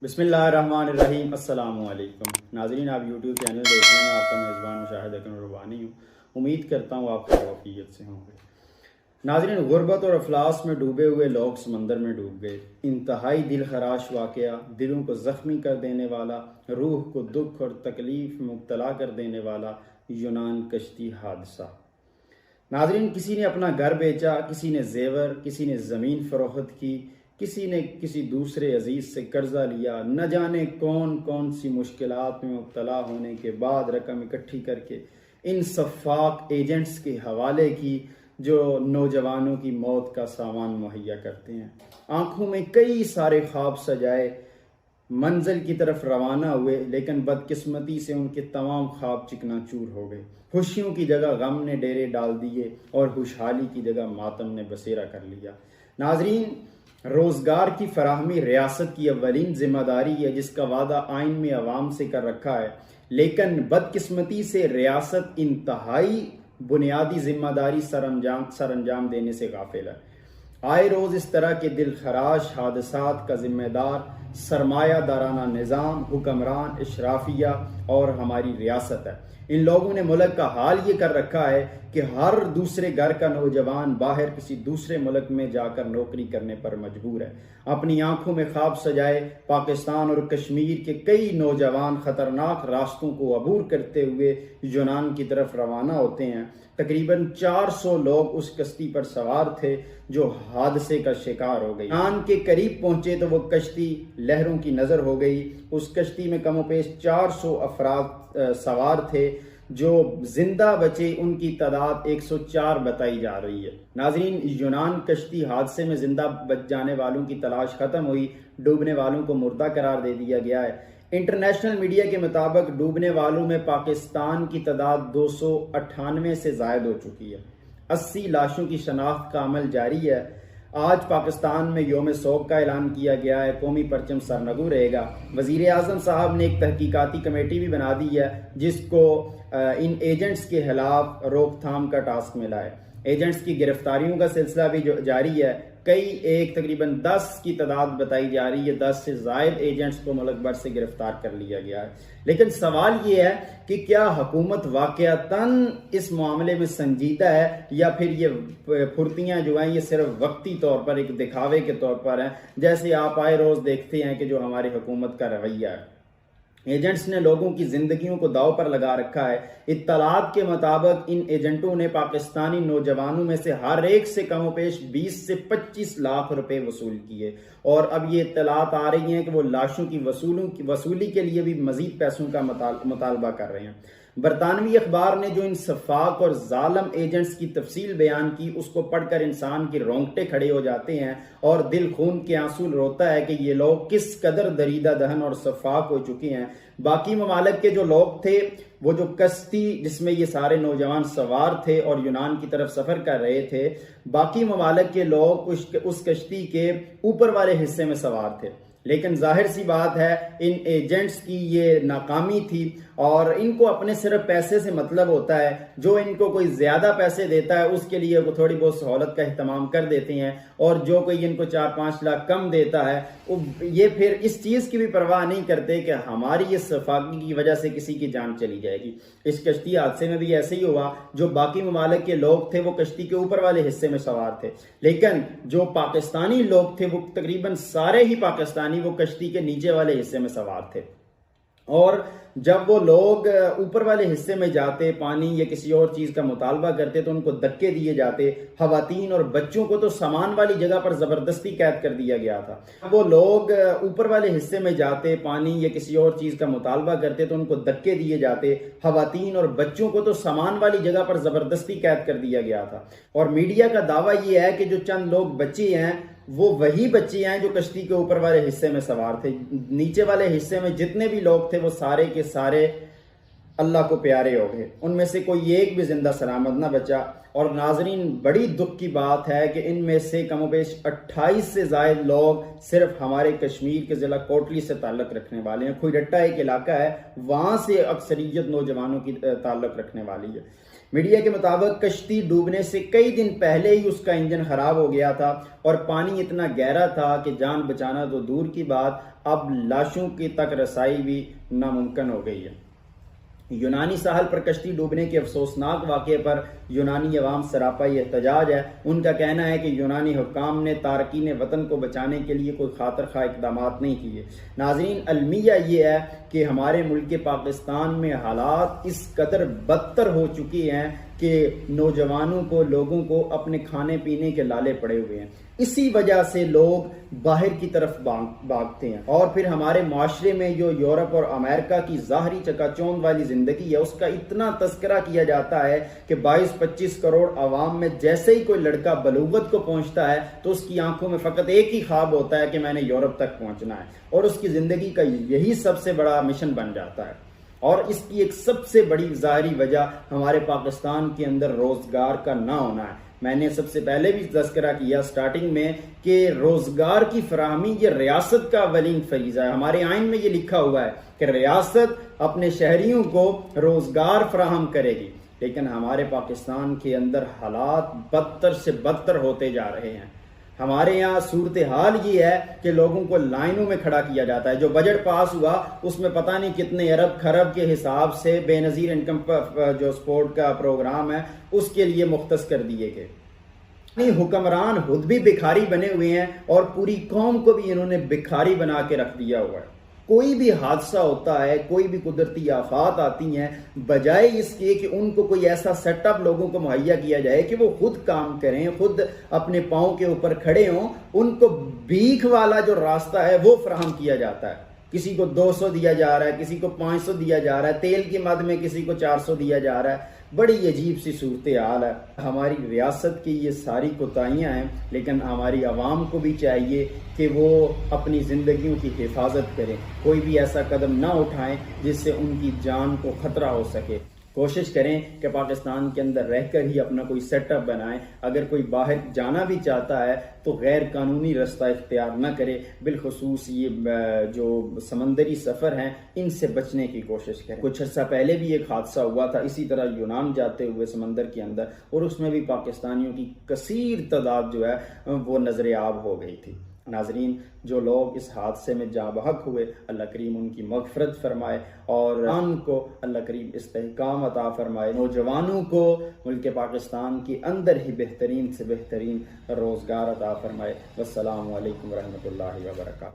बिस्मिल्लाहिर्रहमानिर्रहीम। अस्सलामु अलैकुम नाज़रीन, आप यूट्यूब चैनल देख रहे हैं। मैं आपका मेज़बान मुशाहिद अकरम रुबानी हूँ। उम्मीद करता हूँ आप खैर वफ़ीयत से होंगे। नाज़रीन, गुर्बत और अफलास में डूबे हुए लोग समंदर में डूब गए। इंतहाई दिल खराश वाक़या, दिलों को ज़ख्मी कर देने वाला, रूह को दुख और तकलीफ़ में मुब्तला कर देने वाला यूनान कश्ती हादसा। नाज़रीन, किसी ने अपना घर बेचा, किसी ने जेवर, किसी ने ज़मीन फ़रोख्त की, किसी ने किसी दूसरे अजीज़ से कर्जा लिया। न जाने कौन कौन सी मुश्किलात में मुब्तला होने के बाद रकम इकट्ठी करके इन शफ़ाक़ एजेंट्स के हवाले की, जो नौजवानों की मौत का सामान मुहैया करते हैं। आंखों में कई सारे ख्वाब सजाए मंजिल की तरफ रवाना हुए, लेकिन बदकिस्मती से उनके तमाम ख्वाब चिकनाचूर हो गए। खुशियों की जगह गम ने डेरे डाल दिए और खुशहाली की जगह मातम ने बसेरा कर लिया। नाजरीन, रोजगार की फराहमी रियासत की अव्वलीन जिम्मेदारी है, जिसका वादा आइन में अवाम से कर रखा है, लेकिन बदकिस्मती से रियासत इंतहाई बुनियादी जिम्मेदारी सरअंजाम देने से गाफिल है। आए रोज इस तरह के दिल खराश हादसात का जिम्मेदार सरमायादाराना निज़ाम, हुक्मरान, इशराफिया और हमारी रियासत है। इन लोगों ने मुल्क का हाल ये कर रखा है कि हर दूसरे घर का नौजवान बाहर किसी दूसरे मुल्क में जाकर नौकरी करने पर मजबूर है। अपनी आंखों में ख्वाब सजाए पाकिस्तान और कश्मीर के कई नौजवान खतरनाक रास्तों को अबूर करते हुए यूनान की तरफ रवाना होते हैं। तकरीबन 400 लोग उस कश्ती पर सवार थे जो हादसे का शिकार हो गई। यूनान के करीब पहुंचे तो वो कश्ती लहरों की नजर हो गई। उस कश्ती में कमोपेश 400 अफराद सवार थे। जो जिंदा बचे उनकी तादाद 104 बताई जा रही है। नाजरीन, यूनान कश्ती हादसे में जिंदा बच जाने वालों की तलाश खत्म हुई, डूबने वालों को मुर्दा करार दे दिया गया है। इंटरनेशनल मीडिया के मुताबिक डूबने वालों में पाकिस्तान की तादाद 298 से जायद हो चुकी है। 80 लाशों की शनाख्त का अमल जारी है। आज पाकिस्तान में योम सोग का ऐलान किया गया है। कौमी परचम सरनगू रहेगा। वजीर आजम साहब ने एक तहकीकाती कमेटी भी बना दी है, जिसको इन एजेंट्स के खिलाफ रोकथाम का टास्क मिला है। एजेंट्स की गिरफ्तारियों का सिलसिला भी जारी है। तकरीबन 10 की तादाद बताई जा रही है। 10 से जायद एजेंट्स को मुल्क भर से गिरफ्तार कर लिया गया है। लेकिन सवाल ये है कि क्या हुकूमत वाकयातन इस मामले में संजीदा है, या फिर ये फुर्तियां जो हैं ये सिर्फ वक्ती तौर पर एक दिखावे के तौर पर हैं, जैसे आप आए रोज देखते हैं कि जो हमारी हुकूमत का रवैया है। एजेंट्स ने लोगों की जिंदगियों को दाव पर लगा रखा है। इत्तलात के मुताबिक इन एजेंटों ने पाकिस्तानी नौजवानों में से हर एक से कमोपेश 20 से 25 लाख रुपए वसूल किए, और अब ये इत्तलात आ रही हैं कि वो लाशों की वसूली के लिए भी मजीद पैसों का मुतालबा कर रहे हैं। बरतानवी अखबार ने जो इन शफाक और जालम एजेंट्स की तफसील बयान की, उसको पढ़कर इंसान के रोंगटे खड़े हो जाते हैं और दिल खून के आंसू रोता है कि ये लोग किस कदर दरीदा दहन और शफाक हो चुके हैं। बाकी ममालिक के जो लोग थे, वो जो कश्ती जिसमें ये सारे नौजवान सवार थे और यूनान की तरफ सफर कर रहे थे, बाकी ममालिक के लोग उस कश्ती के ऊपर वाले हिस्से में सवार थे। लेकिन जाहिर सी बात है, इन एजेंट्स की ये नाकामी थी और इनको अपने सिर्फ पैसे से मतलब होता है। जो इनको कोई ज्यादा पैसे देता है उसके लिए वो थोड़ी बहुत सहूलत का एहतमाम कर देते हैं, और जो कोई इनको 4-5 लाख कम देता है ये फिर इस चीज की भी परवाह नहीं करते कि हमारी इस सफाकी की वजह से किसी की जान चली जाएगी। इस कश्ती हादसे में भी ऐसे ही हुआ। जो बाकी ममालिक के लोग थे वो कश्ती के ऊपर वाले हिस्से में सवार थे, लेकिन जो पाकिस्तानी लोग थे वो तकरीबन सारे ही पाकिस्तानी वो कश्ती के नीचे वाले हिस्से में सवार थे। और जब वो लोग ऊपर वाले हिस्से में जाते, पानी या किसी और चीज का मुतालबा करते, तो उनको धक्के दिए जाते। खवातीन और बच्चों को तो सामान वाली जगह पर जबरदस्ती कैद कर दिया गया था। वो लोग ऊपर वाले हिस्से में जाते, पानी या किसी और चीज का मुतालबा करते, तो उनको धक्के दिए जाते। खवातीन और बच्चों को तो सामान वाली जगह पर जबरदस्ती कैद कर दिया गया था। और मीडिया का दावा यह है कि जो चंद लोग बच्चे हैं वो वही बच्चे हैं जो कश्ती के ऊपर वाले हिस्से में सवार थे। नीचे वाले हिस्से में जितने भी लोग थे वो सारे के सारे अल्लाह को प्यारे हो गए। उनमें से कोई एक भी जिंदा सलामत ना बचा। और नाजरीन, बड़ी दुख की बात है कि इनमें से कमोबेश 28 से जायद लोग सिर्फ हमारे कश्मीर के जिला कोटली से ताल्लुक रखने वाले हैं। खुईडट्टा एक इलाका है, वहां से अक्सरियत नौजवानों की ताल्लुक रखने वाली है। मीडिया के मुताबिक कश्ती डूबने से कई दिन पहले ही उसका इंजन खराब हो गया था और पानी इतना गहरा था कि जान बचाना तो दूर की बात, अब लाशों की तक रसाई भी नामुमकिन हो गई है। यूनानी साहल पर कश्ती डूबने के अफसोसनाक वाक़े पर यूनानी अवाम सरापा एहतजाज है। उनका कहना है कि यूनानी हुक्काम ने तारकीन वतन को बचाने के लिए कोई खातर खा इकदाम नहीं किए। नाज़रीन, अलमिया ये है कि हमारे मुल्क पाकिस्तान में हालात इस कदर बदतर हो चुके हैं कि नौजवानों को, लोगों को अपने खाने पीने के लाले पड़े हुए हैं। इसी वजह से लोग बाहर की तरफ भागते हैं और फिर हमारे माशरे में जो यूरोप और अमेरिका की ज़ाहरी चकाचौंध वाली जिंदगी है उसका इतना तस्करा किया जाता है कि 22-25 करोड़ आवाम में जैसे ही कोई लड़का बलूगत को पहुंचता है तो उसकी आंखों में फकत एक ही ख्वाब होता है कि मैंने यूरोप तक पहुंचना है और उसकी जिंदगी का यही सबसे बड़ा मिशन बन जाता है। और इसकी एक सबसे बड़ी ज़ाहरी वजह हमारे पाकिस्तान के अंदर रोजगार का ना होना है। मैंने सबसे पहले भी तज़किरा किया स्टार्टिंग में कि रोजगार की फराहमी ये रियासत का अवलीन फरीज़ा है। हमारे आइन में ये लिखा हुआ है कि रियासत अपने शहरियों को रोजगार फराहम करेगी, लेकिन हमारे पाकिस्तान के अंदर हालात बदतर से बदतर होते जा रहे हैं। हमारे यहाँ सूरत हाल ये है कि लोगों को लाइनों में खड़ा किया जाता है। जो बजट पास हुआ उसमें पता नहीं कितने अरब खरब के हिसाब से बेनजीर इनकम जो स्पोर्ट का प्रोग्राम है उसके लिए मुख्तस कर दिए गए। हुक्मरान खुद भी भिखारी बने हुए हैं और पूरी कौम को भी इन्होंने भिखारी बना के रख दिया हुआ है। कोई भी हादसा होता है, कोई भी कुदरती आफात आती हैं, बजाय इसके कि उनको कोई ऐसा सेटअप लोगों को मुहैया किया जाए कि वो खुद काम करें, खुद अपने पाँव के ऊपर खड़े हों, उनको भीख वाला जो रास्ता है वो फराहम किया जाता है। किसी को 200 दिया जा रहा है, किसी को 500 दिया जा रहा है, तेल की मद में किसी को 400 दिया जा रहा है। बड़ी अजीब सी सूरत हाल है। हमारी रियासत की ये सारी कोताहियाँ हैं, लेकिन हमारी आवाम को भी चाहिए कि वो अपनी ज़िंदगियों की हिफाजत करें, कोई भी ऐसा कदम ना उठाएं जिससे उनकी जान को ख़तरा हो सके। कोशिश करें कि पाकिस्तान के अंदर रहकर ही अपना कोई सेटअप बनाएं। अगर कोई बाहर जाना भी चाहता है तो गैर कानूनी रास्ता इख्तियार न करे, बिलखुसूस ये जो समंदरी सफ़र हैं इनसे बचने की कोशिश करें। कुछ अर्सा पहले भी एक हादसा हुआ था इसी तरह यूनान जाते हुए समंदर के अंदर, और उसमें भी पाकिस्तानियों की कसीर तादाद जो है वो नजर आब हो गई थी। नाजरीन, जो लोग इस हादसे में जाँ बहक हुए, अल्लाह करीम उनकी मग़फ़िरत फरमाए और उनको अल्लाह करीम इस्तेहकाम अता फरमाए। नौजवानों को मुल्क पाकिस्तान के अंदर ही बेहतरीन से बेहतरीन रोज़गार अता फरमाए। वस्सलामु अलैकुम रहमतुल्लाहि व बरकातहू।